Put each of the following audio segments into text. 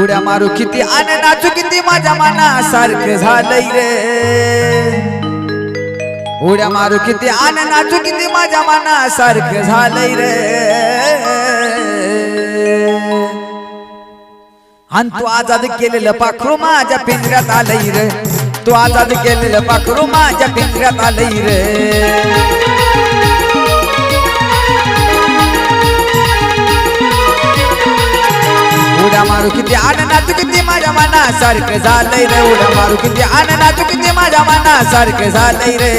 उड्या मारू किती आणि नाचू किती माझ्या मनासारखं झालंय रे। उड्या मारू किती आणि नाचू किती माझ्या मनासारखं झालंय रे। आणि तू आजाद केलेलं पाखरू माझ्या पिंजऱ्यात आलंय रे। तू आजाद केलेलं पाखरू माझ्या पिंजऱ्यात आलंय रे। उड्या मारू किती आणि नाचू किती माझ्या मनासारखं झालंय रे। उड्या मारू किती आणि नाचू किती माझ्या मनासारखं झालंय रे।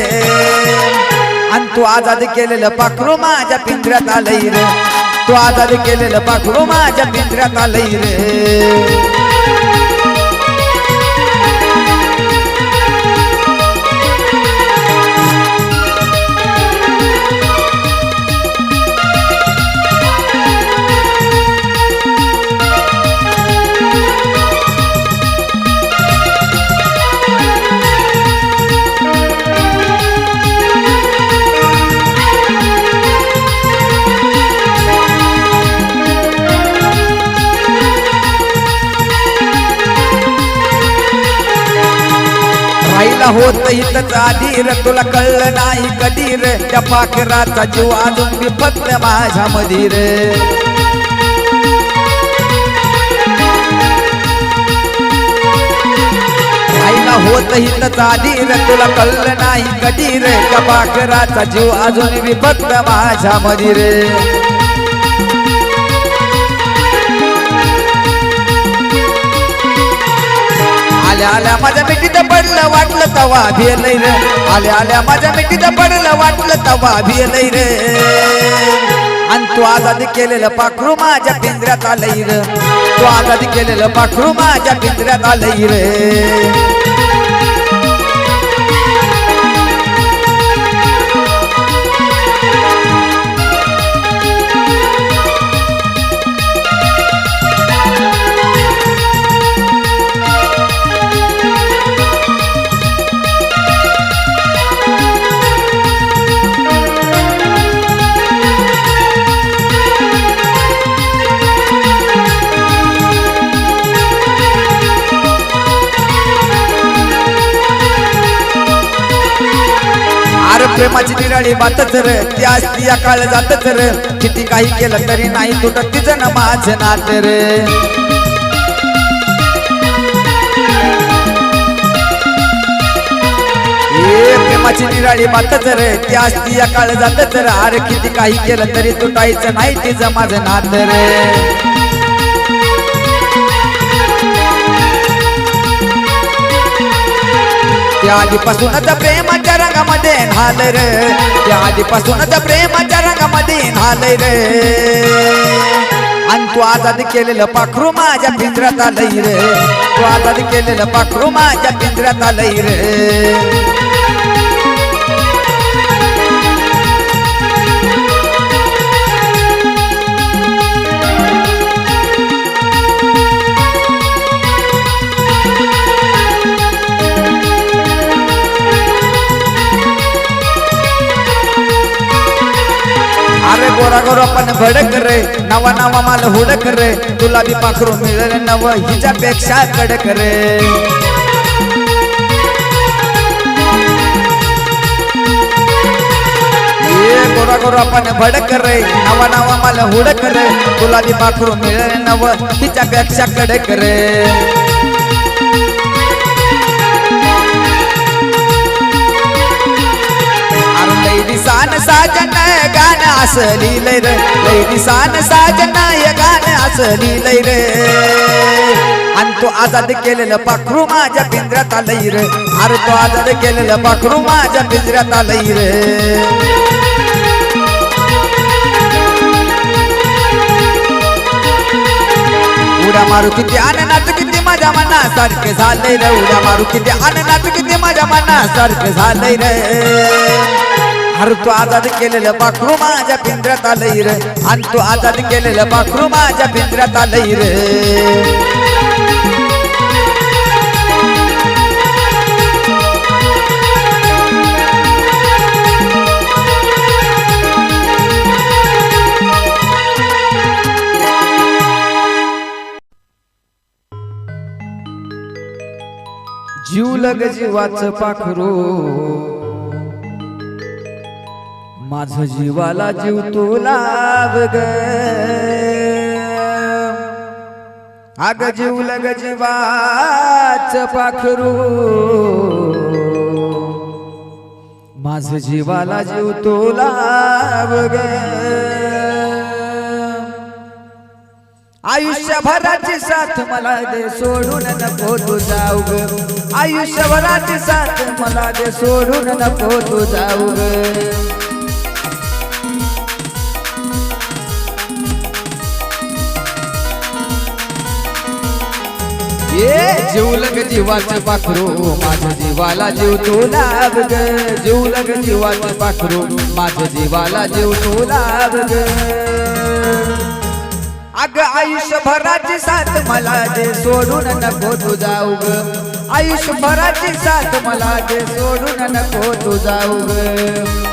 आणि तू आजाद केलेलं पाखरू माझ्या पिंजऱ्यात आलंय रे। तू आजाद केलेलं पाखरू माझ्या पिंजऱ्यात आलंय रे। राहिला होत हितच आधी रे, तुला कळलं नाही कधी रे। त्या पाखराचा जीव अजून मी फक्त माझ्या मधी रे। राहिला होत हितच आधी रे, तुला कळलं नाही कधी रे। त्या पाखराचा जीव अजून मी फक्त माझ्या मधी रे। आल्या आल्या माझ्या मिठीत पडलं वाटलं तवा भिलय रे। आल्या आल्या माझ्या मिठीत पडलं वाटलं तवा भिलय रे। आणि तू आजाद केलेलं पाखरू माझ्या पिंजऱ्यात आलंय रे। तू आजाद केलेलं पाखरू माझ्या पिंजऱ्यात आलंय रे। प्रेमाची निराळी बातच रे, ती असती या काळ जातच रे। किती काही केलं तरी नाही तुटत तिचं ना माझं नात रे। प्रेमाची निराळी बातच रे, ती असती या काळ जातच रे। अरे किती काही केलं तरी तुटायचं नाही तिचं माझं नात रे। त्या आधीपासूनच प्रेमाच्या रंगामध्ये न्हालय रे। त्या आधीपासूनच प्रेमाच्या रंगामध्ये न्हालय रे। आणि तू आजाद केलेलं पाखरू माझ्या पिंजऱ्यात आलंय रे। तू आजाद केलेलं पाखरू माझ्या पिंजऱ्यात आलंय रे। अरे गोरा गोरा पण भडक रे, नवा नवा माल हुडक रे। तुला बी पाखरू मिळेल नव हिच्यापेक्षा कडक रे। गोरा गोरा पण भडक रे, नवा नवा माल हुडक रे। तुला बी पाखरू मिळेल नव हिच्यापेक्षा कडक रे। लैदिसान साजन गाणं असं लिहिलंय रे। लैदिसान साजन गाणं असं लिहिलंय रे। आणि तो आजाद केलेलं पाखरू माझ्या पिंजऱ्यात आलंय रे। अरे तो आजाद केलेलं पाखरू माझ्या पिंजऱ्यात आलंय रे। उड्या मारू किती आणि नाचू किती माझ्या मनासारखं झालंय रे। उड्या मारू किती आणि नाचू किती माझ्या मनासारखं झालंय रे। अरे तू आजाद केलेलं पाखरू माझ्या पिंजऱ्यात आलंय रे। आणि तू आजाद केलेलं पाखरू माझ्या पिंजऱ्यात आलंय रे। जीव लग जीवाचं पाखरू माझ जीवाला जीव तू लाव ग अग जीव लग जीवाचं पाखरू माझ जीवाला जीव तू लाव ग आयुष्यभराची साथ मला दे सोडून नको तू जाऊ ग आयुष्यभराची साथ मला दे सोडून नको तू जाऊ ग जीव लग जीवाचं पाखरू माझ्या जीवाला जीव तू लाव ग जीव लग जीवाचं पाखरू माझ्या जीवाला जीव तू लाव ग अग आयुष्यभराची साथ मला दे सोडून नको तू जाऊ ग आयुष्यभराची साथ मला दे सोडून नको तू जाऊ ग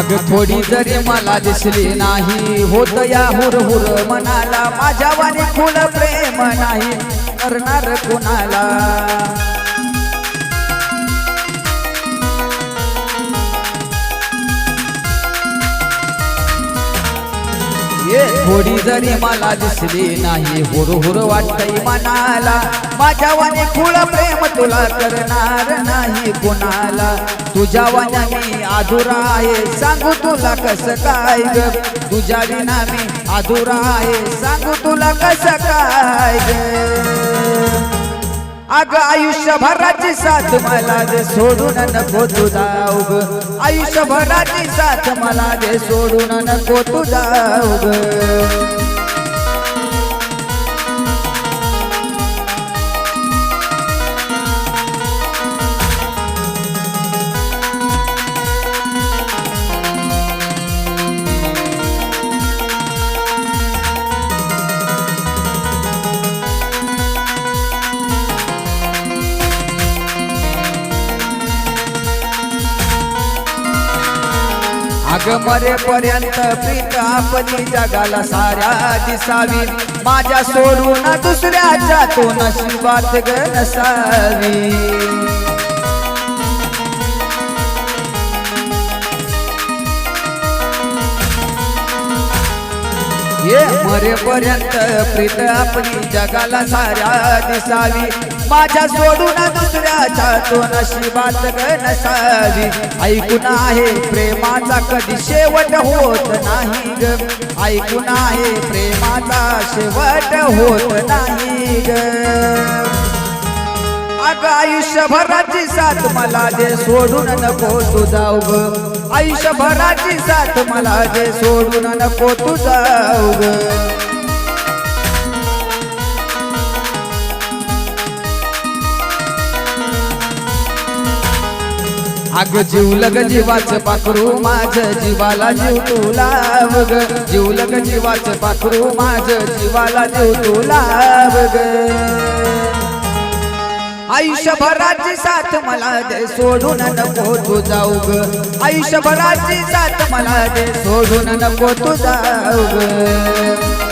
अग थोडी जरी मला दिसली नाही होत या हुर हुर मनाला माझ्या वाणी फुल प्रेम नाही करणार कुणाला थोडी जरी मला दिसली नाही हुर हुर वाटतय मनाला माझ्या वाणी फुल प्रेम तुला करणार नाही कुणाला तुझ्या वाण्या मी अधुरा आहे सांगू तुला कसं काय ग तुझ्या विना मी अधुरा आहे सांगू तुला कसं काय ग अग आयुष्यभराची साथ मला दे सोडून नको तू जाऊ ग आयुष्यभराची साथ मला दे सोडून नको तू जाऊ ग अग मरेपर्यंत प्रीत आपली जगाला साऱ्या दिसावी माझ्या सोडून दुसऱ्याच्या तो नशिबात ग नसावी मरेपर्यंत प्रीत आपली जगाला साऱ्या दिसावी माझ्या सोडून दुसऱ्याच्या तो नशिबात ग नसावी ऐकून आहे प्रेमाचा कधी शेवट होत नाही ग ऐकून आहे प्रेमाचा शेवट होत नाही ग अग आयुष्यभराची साथ मला दे सोडून नको तू जाऊ ग आयुष्यभराची साथ मला दे सोडून नको तू जाऊ ग अग जीव लग जीवाचं पाखरू माझ जीवाला जीव तू लाव ग जीव लग जीवाचं पाखरू माझ जीवाला जीव तू लाव ग आयुष्यभराची साथ मला दे सोडून नको तू जाऊ ग आयुष्यभराची साथ मला दे सोडून नको तू जाऊ ग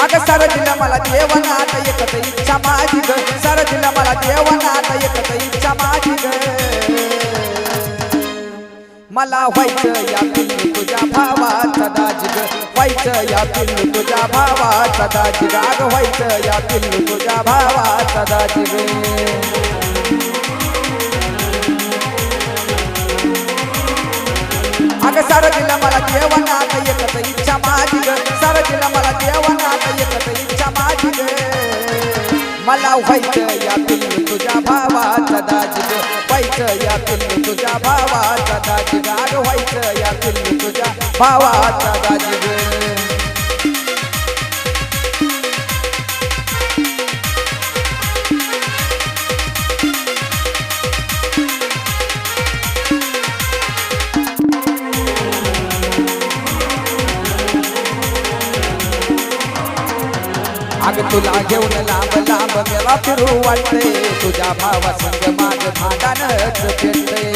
अग सार दिला मला देवाना आता एकच इच्छा माझी ग सार दिला मला देवाना आता एकच इच्छा माझी ग मला व्हायचं या पिल्लू तुझ्या भावाचा दाजी ग व्हायचं या पिल्लू तुझ्या भावाचा दाजी ग अगं व्हायचं या पिल्लू तुझ्या भावाचा दाजी ग अगं सारं दिलं मला देवानं आता एकच इच्छा माझी ग सारं दिलं मला देवानं आता एकच इच्छा माझी ग मला व्हायचं या पिल्लू तुझ्या भावाचा दाजी ग व्हायचं या पिल्लू तुझ्या भावाचा दाजी ग अगं व्हायचं या पिल्लू तुझ्या भावाचा दाजी ग अगं तुला घेऊन लांब लांब मला फिरू वाटते तुझ्या भावा संग माझं भांडणच पेटते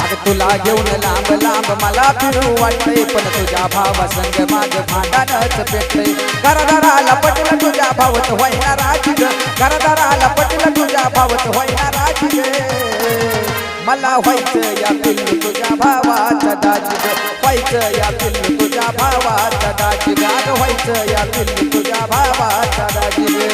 अगं तुला घेऊन लांब लांब मला फिरू वाटते पण तुझ्या भावा संग माझं भांडणच पेटते घरदाराला पटलं तुझ्या भावत व्हायना राजी ग घरदाराला पटलं तुझ्या भावत व्हायना राजी ग मला व्हायचं या पिल्लू तुझ्या भावाचा दाजी ग व्हायचं या पिल्लू तुझ्या भावाचा दाजी ग अगं व्हायचं या पिल्लू तुझ्या भावाचा दाजी ग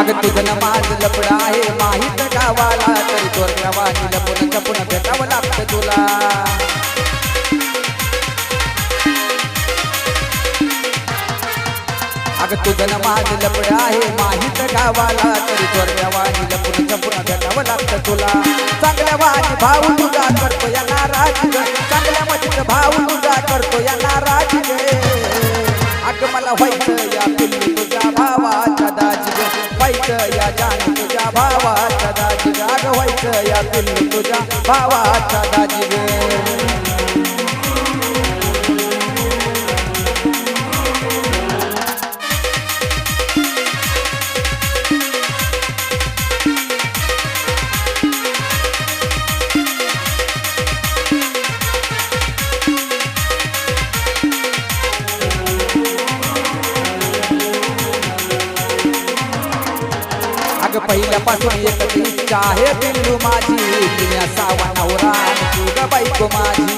अगं तुझं माझं लपड आहे माहीत गावाला तरी गोरगावानी लपून चपून भेटावं लागतं तुला अगं तुझं माझं लपड आहे माहीत गावाला तरी गोरगावानी लपून चपून भेटावं लागतं तुला चांगल्या वाणी भाऊ तुझा करतो या नाराज ग चांगल्या मतीत भाऊ तुझा करतो या नाराज ग अगं मला व्हायचं या पिल्लू तुझ्या भावाचा दाजी ग व्हायचं या जाणी तुझ्या भावाचा दाजी ग अगं व्हायचं या पिल्लू तुझ्या भावाचा दाजी ग अगं पहिल्यापासून एकच इच्छा आहे पिल्लू माझी तुम्ही असावा नवरा तू ग बायको माझी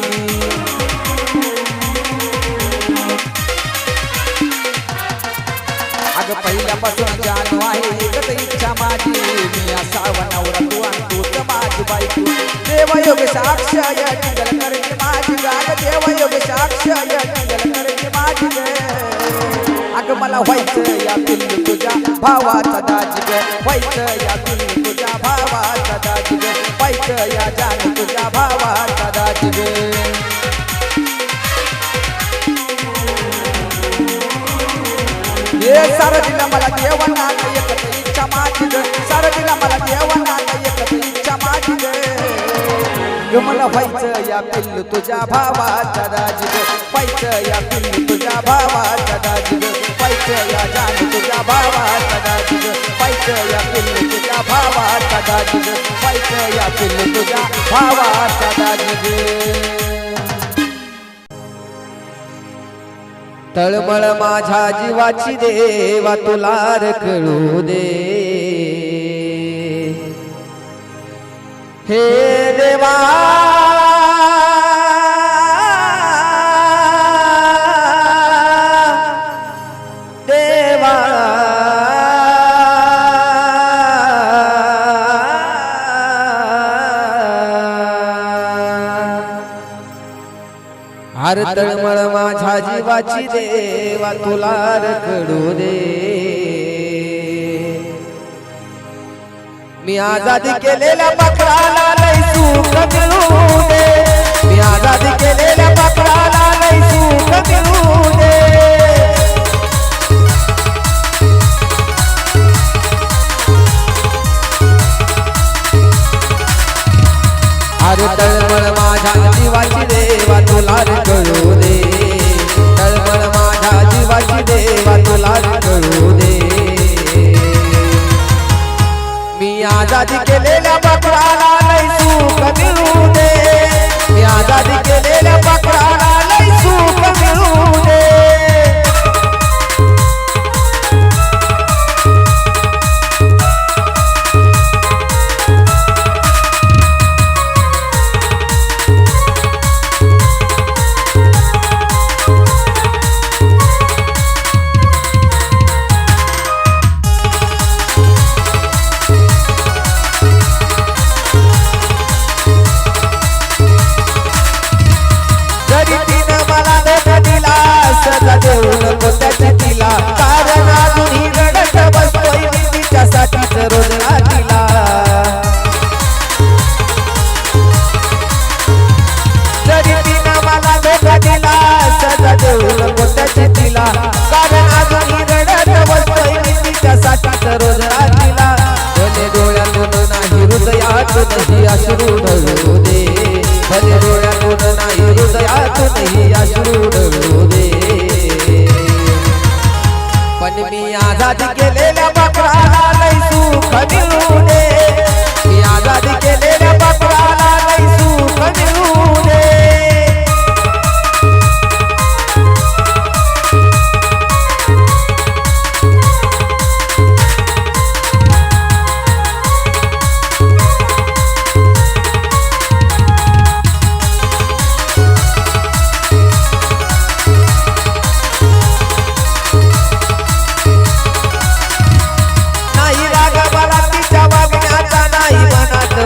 अगं पहिल्यापासून जाणू आहे एकच इच्छा माझी मी असावा नवरा तू आणि तूच माझी बायको देवयोग साक्ष या टिंगल करते माझी गाग देवयोग साक्ष या टिंगल करते माझी ग अगं मला व्हायचं या पिल्लू तुझ्या भावाचा दाजी ग व्हायचं या पिल्लू तुझ्या भावाचा दाजी ग व्हायचं या जाणी तुझ्या भावाचा दाजी ग हे सारं दिलं मला देवानं आता एकच इच्छा माझी ग सारं दिलं मला देवानं आता एकच इच्छा माझी ग मला व्हायचं या पिल्लू तुझ्या भावाचा दाजी ग व्हायचं या पिल्लू तुझ्या भावाचा दाजी ग व्हायचं या जाणी तुझ्या भावाचा दाजी ग व्हायचं या पिल्लू तुझ्या भावाचा दाजी ग व्हायचं या पिल्लू तुझ्या भावाचा दाजी ग तळमळ माझ्या जीवाची देवा तुला रे कळू दे हे देवा देवा अरे तळमळ माझ्या जीवाची देवा तुला रे कळू दे मी आजादी केलेल्या पाखराला लय सुख मिळू दे मी आजादी केलेल्या पाखराला लय सुख मिळू दे अरे तळमळ माझ्या जीवाची देवा तुला रे कळू दे तळमळ माझ्या जीवाची देवा तुला रे कळू दे आजादी केलेल्या पाखराला लय सुख मिळू दे मी आजादी केलेल्या पाखराला लय सुख मिळू दे सजा देऊ नको त्याच्या तिला कारण अजूनही रडत बसतोय मी तिच्यासाठीच रोज रात्रीला जरी तिनं मला धोका दिला सजा देऊ नको त्याच्या तिला कारण अजूनही रडत बसतोय मी तिच्यासाठीच रोज रात्रीला भले डोळ्यातून नाही हृदयातूनही अश्रू ढळू दे भले डोळ्यातून नाही हृदयातूनही अश्रू ढळू दे पण मी आजादी केलेल्या पाखराला लय सुख मिळू दे मी आजादी केलेल्या पाखराला लय सुख मिळू दे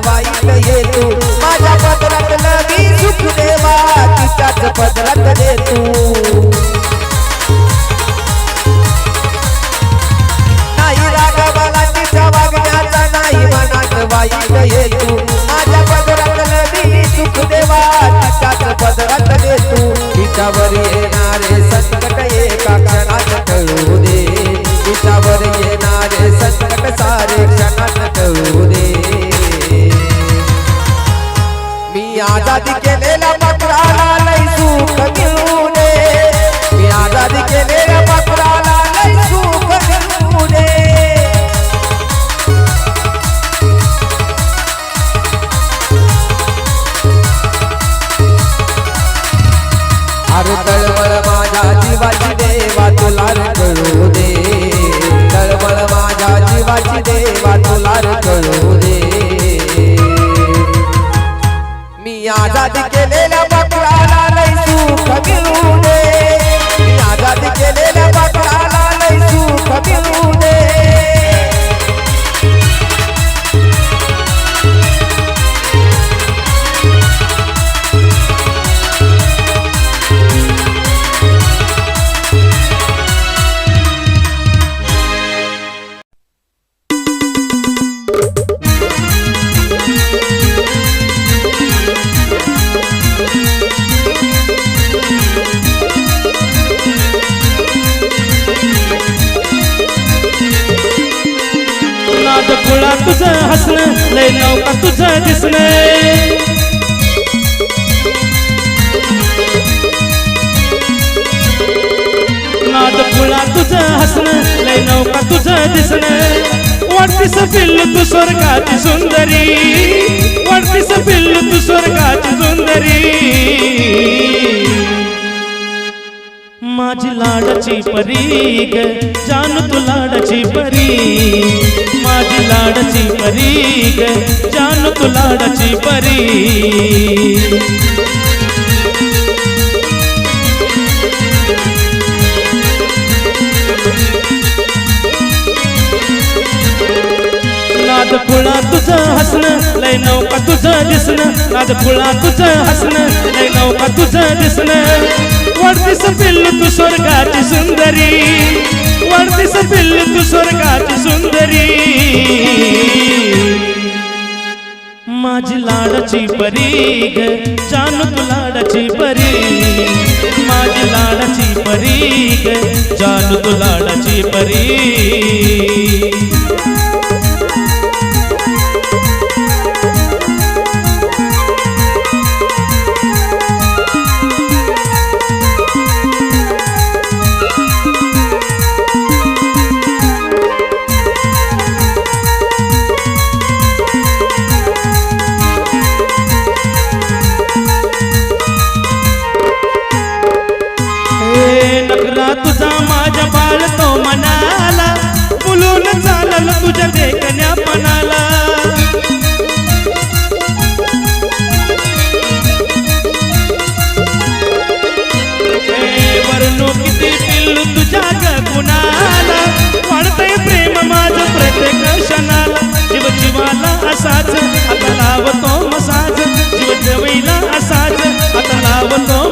वाईट येतो माझ्या पदरातलं मी सुख देवा तिच्याच पदरात देतो नाही राग मला तिच्या वागण्याचा नाही मनात वाईट येतो माझ्या पदरातलं मी सुख देवा तिच्याच पदरात देतो तिच्यावर येणारे संकट एका क्षणात टळू दे तिच्यावर येणारे संकट सारे क्षणात टळू दे मी आजादी केलेल्या पाखराला लय सुख मिळू दे मी आजादी केलेल्या पाखराला लय सुख मिळू दे अरे तळमळ माझ्या जीवाची देवा तुला कळू दे तळमळ माझ्या जीवाची देवा तुला कळू दे मी आजादी केलेल्या पाखराला लय सुख मिळू दे मी आजादी केलेल्या पाखराला लय सुख मिळू दे नाद खुळा तुझं हसणं लय नौका तुझं दिसणं नाद खुळा तुझं हसणं लय नौका तुझं दिसणं वाटतीस पिल्लू तू स्वर्गाची सुंदरी वाटतीस पिल्लू तू स्वर्गाची सुंदरी माझी लाडाची परी ग जानू तू लाडाची परी माझी लाडाची परी ग जानू तू लाडाची परी नाद फुला तुझं हसणं लय नौका तुझं दिसणं नाद फुला तुझं हसणं लय नौका तुझं दिसणं वाढतीस पिल्लू तू स्वर्गाची सुंदरी वाढतीस पिल्लू तू स्वर्गाची सुंदरी माझी लाडाची परी ग जानू तू लाडाची परी माझी लाडाची परी ग जानू तू लाडाची परी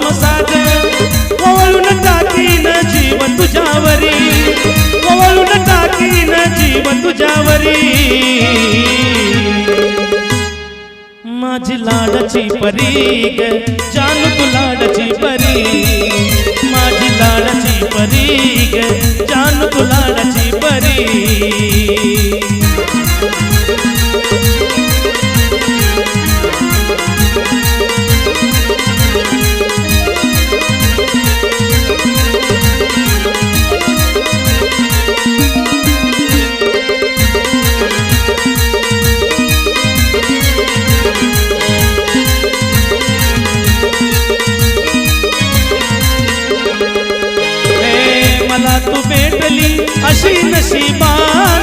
सोमसाज ओवळून टाकीन जीव तुझ्यावरी ओवळून टाकीन जीव तुझ्यावरी माझी लाडाची परी ग जानू तू लाडाची परी माझी लाडाची परी ग जानू तू लाडाची परी मला तू भेटली अशी नशीबान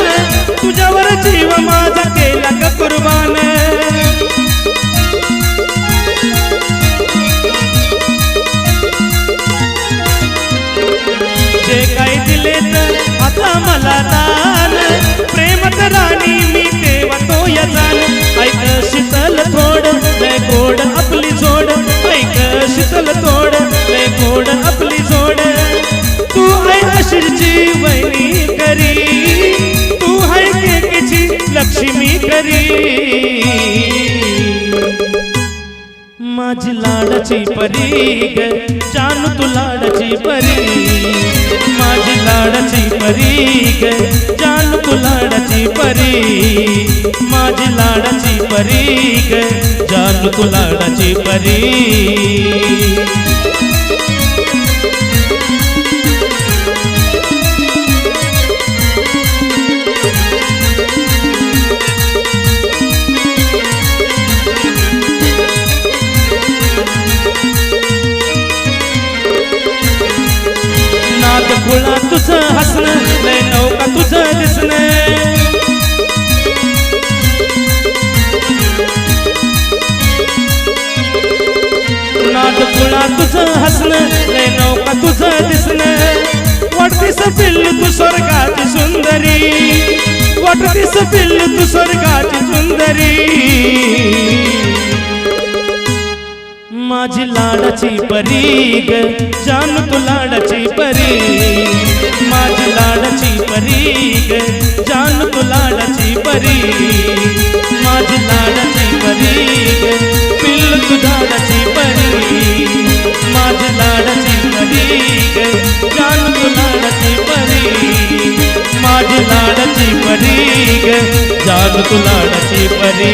तुझ्यावर जीव माझा केला का कुर्बान जे काही दिले तर आता मला दान प्रेमत राणी मी तेव्हा तो यजान ऐक शीतल थोड लय गोड आपली जोड ऐक शीतल थोड लय गोड आपली जोड तू है अशीची वैनी करी तू है केकीची लक्ष्मी करी माझी लाडाची परी ग जानू तू लाडाची परी माझी लाडाची परी ग जानू तू लाडाची परी माझी लाडाची परी ग जानू तू लाडाची परी खुळा तुझं हसणं लय नौका तुझं दिसणं नाद खुळा तुझं हसणं लय नौका तुझं दिसणं वाटतीस पिल्लू तू स्वर्गाची सुंदरी वाटतीस पिल्लू तू स्वर्गाची सुंदरी माझी लाडाची परी ग जानू तू लाडाची परी माझी लाडाची परी ग जानू तू लाडाची परी माझी लाडाची परी ग पिल्लू तू लाडाची परी माझी लाडाची परी ग जानू तू लाडाची परी माझी लाडाची परी ग जानू तू लाडाची परी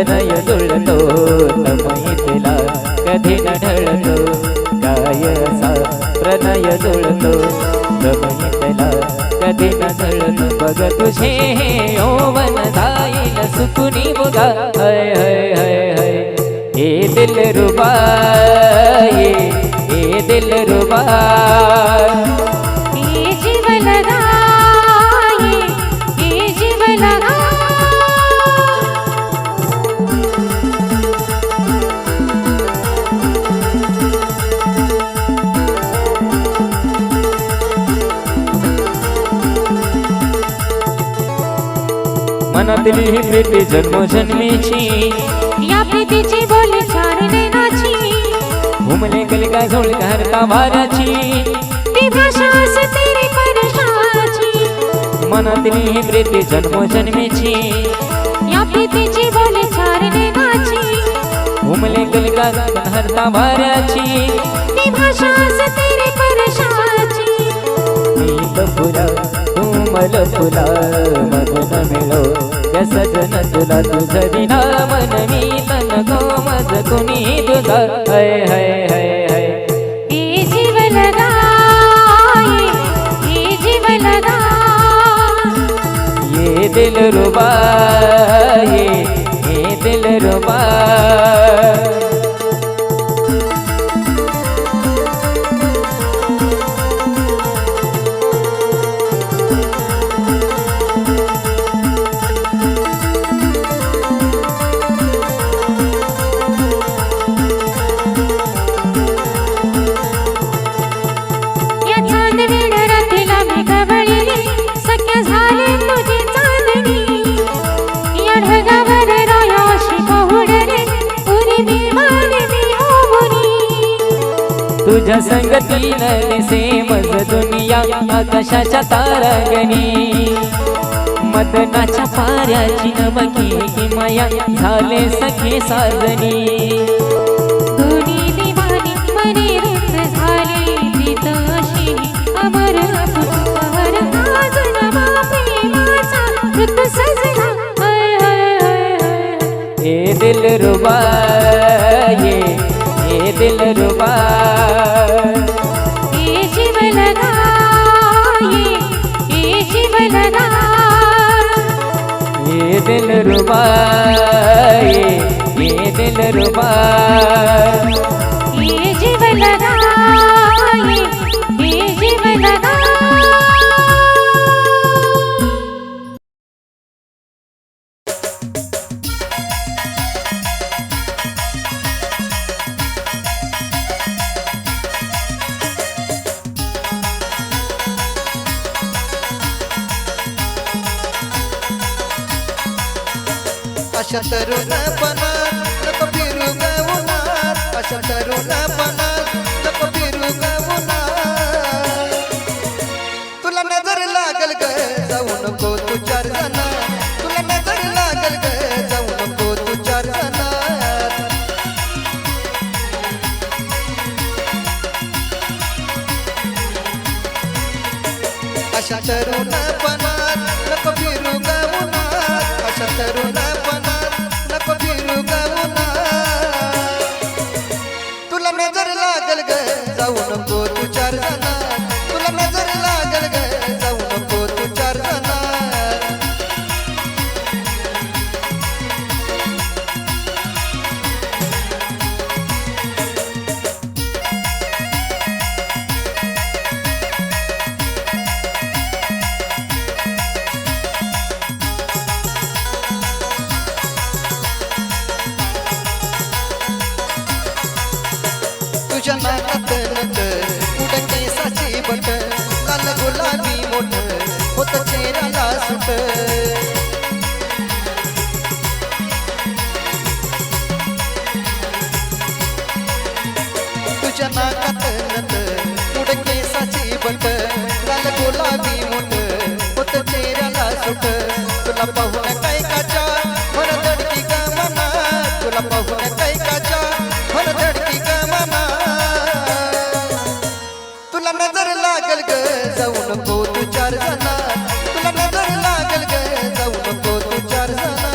प्रणय जुळतो तमहितला कधी न ढळतो काय असा प्रणय जुळतो तमहितला कधी न ढळतो बघ तुझे हे यौवन जाईल सुकुनी बघा हय हय हय हय हे दिल रुबा हे दिल रुबा हे जीव लगा हे जीव लगा मनातली ही प्रीती जन्मोजन्मीची या प्रीतीची बोली चार नैनाची घुमले गलका झोळ घरता भाराची ती भाषा तेरी परशाची मनातली ही प्रीती जन्मोजन्मीची या प्रीतीची बोली चार नैनाची घुमले गलका घरता भाराची ती भाषा तेरी परशाची नीत फुला तुमल फुला मदन मिळो सजन तुला तुझ विना मन मी तन नको मज कुणी तुझा हाय हाय हाय हाय ये जीव लगा ये जीव लगा ये दिल रुबा ये दिल रुबा या चांदणीन रात्रीला मी गवळली सख्या झाले तुझी चांदणी या ढगावर रायाशी पहुडले पुरी मी मानवी होऊनी तुझ्या संगतीन दिसे मज दुनिया आकाशाच्या तारांगणी मदनाच्या पाऱ्याची नमकी किमया झाले सखे साजनी दोन्ही दिवाणी मने रुत झाली प्रीत अशी अमर पुष्पवर गाजला प्रेमाचा ऋतू सजला हाय हाय हाय हाय ये दिल रुबा ये दिल रुबा ये जीव लगा ये जीव लगा ये दिल रुबा ये दिल रुबा ये जीव लगा ये जीव लगा अशा तरुणपणात नको फिरू ग उन्हात अशा तरुणपणात नको फिरू ग उन्हात तुला नजर लागल ग जाऊ नको तू चार जणात तुला नजर लागल ग जाऊ नको तू चार जणात अशा तरुणपणात नको फिरू ग उन्हात अशा तरुणपणात नको फिरू ग उन्हात तुला नजर लागल ग जाऊ नको तू चार जणात तुला नजर लागल ग जाऊ नको तू चार जणात तुझ्या नाकात नट उडन केसाची बट लाल गुलाबी मोठ होत चेहऱ्याला सुट तुझ्या नाकात नट उडन केसाची बट लाल गुलाबी मोठ होत चेहऱ्याला सुट तुला पाहून काय काचा भर धडकी ग मना तुला पाहून काय काचा भर धडकी ग मना तुला नजर लागल ग जाऊ नको तू चार जणात तुला नजर लागल ग जाऊ नको तू चार जणात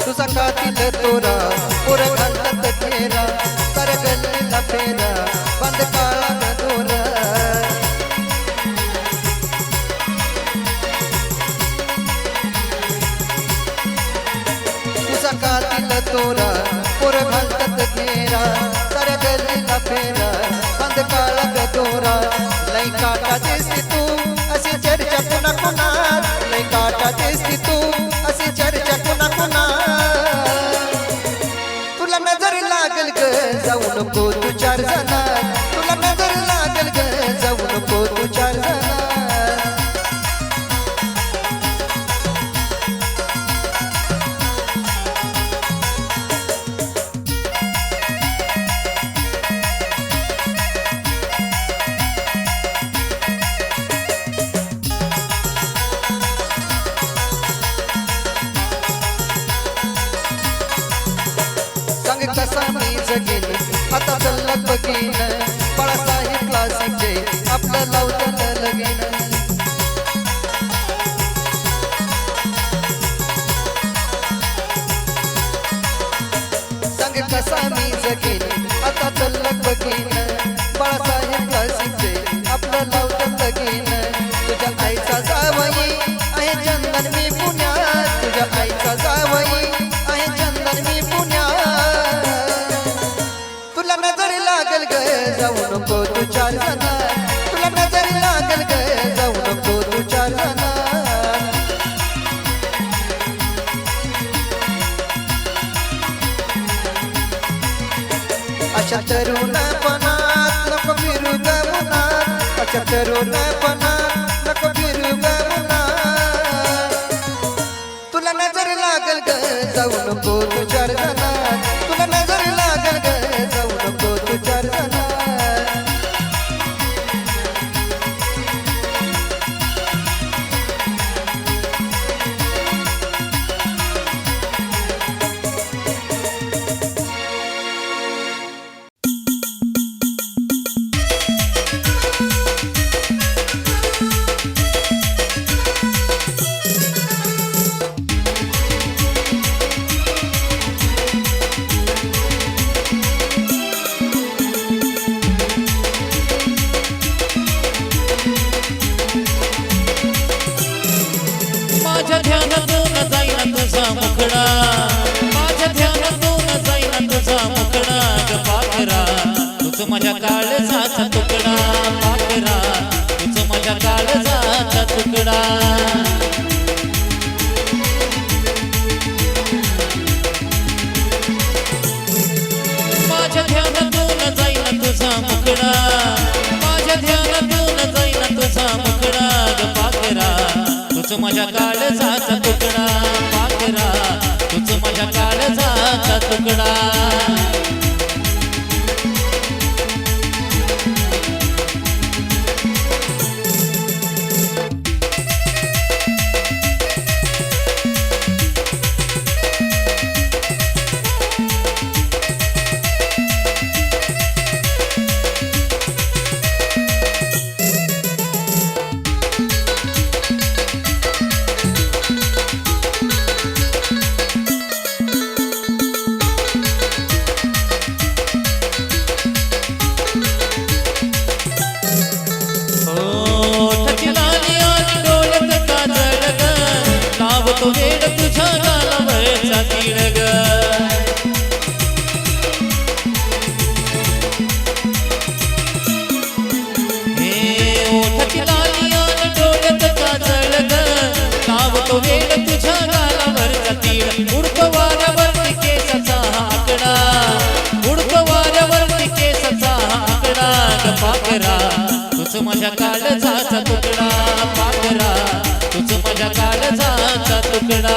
तुझा कातील तोरा पोर घालतात फेरा कर गल्लीला फेरा बंद काळा ग दोरा तुझा कातील तोरा पोर घालतात फेरा कर गल्लीला फेरा बंद काळा ग दोरा लई काटा दिसती तू अशी चर्चा पुन्हा पुन्हा लई काटा दिसती तू अशी चर्चा पुन्हा पुन्हा तुला नजर लागल ग जाऊ नको तू चार जणात तुला नजर लागल ग जाऊ नको तू चार जणात कसा मी जगीन आता चलत बघीन बाळासाहेब क्लासिकचे आपलं लावतं लगीन सांग कसा मी जगीन आता चलत बघीन बाळासाहेब क्लासिकचे आपलं लावतं लगीन तुझ्या आईचा जावई आहे चंदन मी पुण्यात तुझ्या आईचा जावई आहे चंदन मी पुण्यात तुला नजर लागल ग जाऊ नको तू चार जणात तुला नजर लागल ग जाऊ नको तू चार जणात अशा तरुणपणात नको फिरू ग उन्हात अशा तरुणपणात नको फिरू ग उन्हात तुला नजर लागल ग जाऊ नको तू चार जणात तुला नजर लागल ग जाऊ नको तू चार जणात माझ्या ध्यानातून जाईना तुझा मुखडा माझ्या ध्यानातून जाईना तुझा मुखडा ग पाखरा तुझ माझ्या काळजाचा तुकडा पाखरा तुझ माझ्या काळजाचा तुकडा माझ्या ध्यानातून जाईना तुझा मुखडा माझ्या ध्यानातून जाईना तुझा मुखडा ग पाखरा तुझ माझ्या काळजाचा तुकडा पाखरा तुझ माझ्या काळजाचा तुकडा तो वेड तुझ्या गालावरचा तीळ ग हे ओठाची लाली आणि डोळ्यात काजळ ग नाव तो वेड तुझ्या गालावरचा तीळ उडक वाऱ्यावरती केसाचा आकडा उडक वाऱ्यावरती केसाचा आकडा ग पाखरा तुझ माझ्या काळजाचा तुकडा पाखरा तुझ माझ्या काळजाचा तुकडा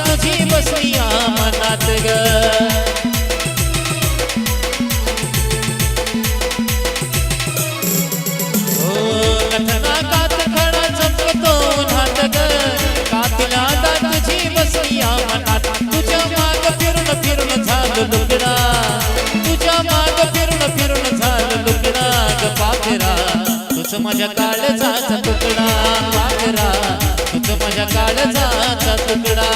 तुझी बसलिया मनात ग कथना कात खडा चमकतो नात ग कातिला तुझी बसलिया मनात तुझ्या माग फिरून झालं लुगडा तुझ्या माग फिरून झालं लुगडा ग पाखरा तुझ माझ्या काळजाचा तुकडा पाखरा तुझ माझ्या काळजाचा तुकडा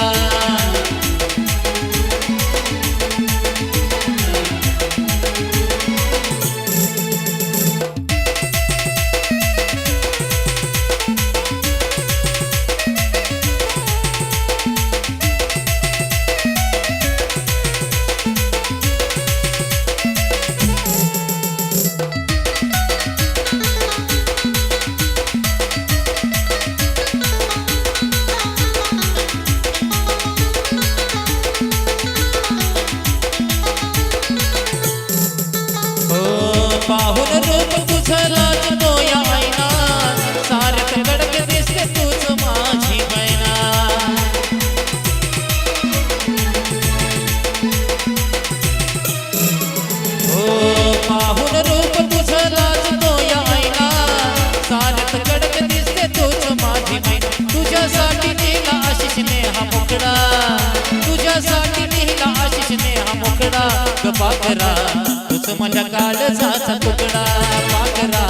माझ्या काळजाचा तुकडा पाखरा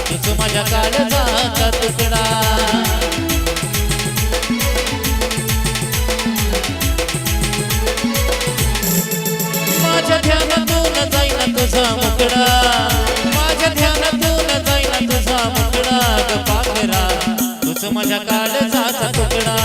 तूच माझ्या काळजाचा तुकडा माझ्या ध्यानातून जाईना तुझा मुकडा माझ्या ध्यानातून जाईना तुझा मुकडा ग पाखरा तूच माझ्या काळजाचा तुकडा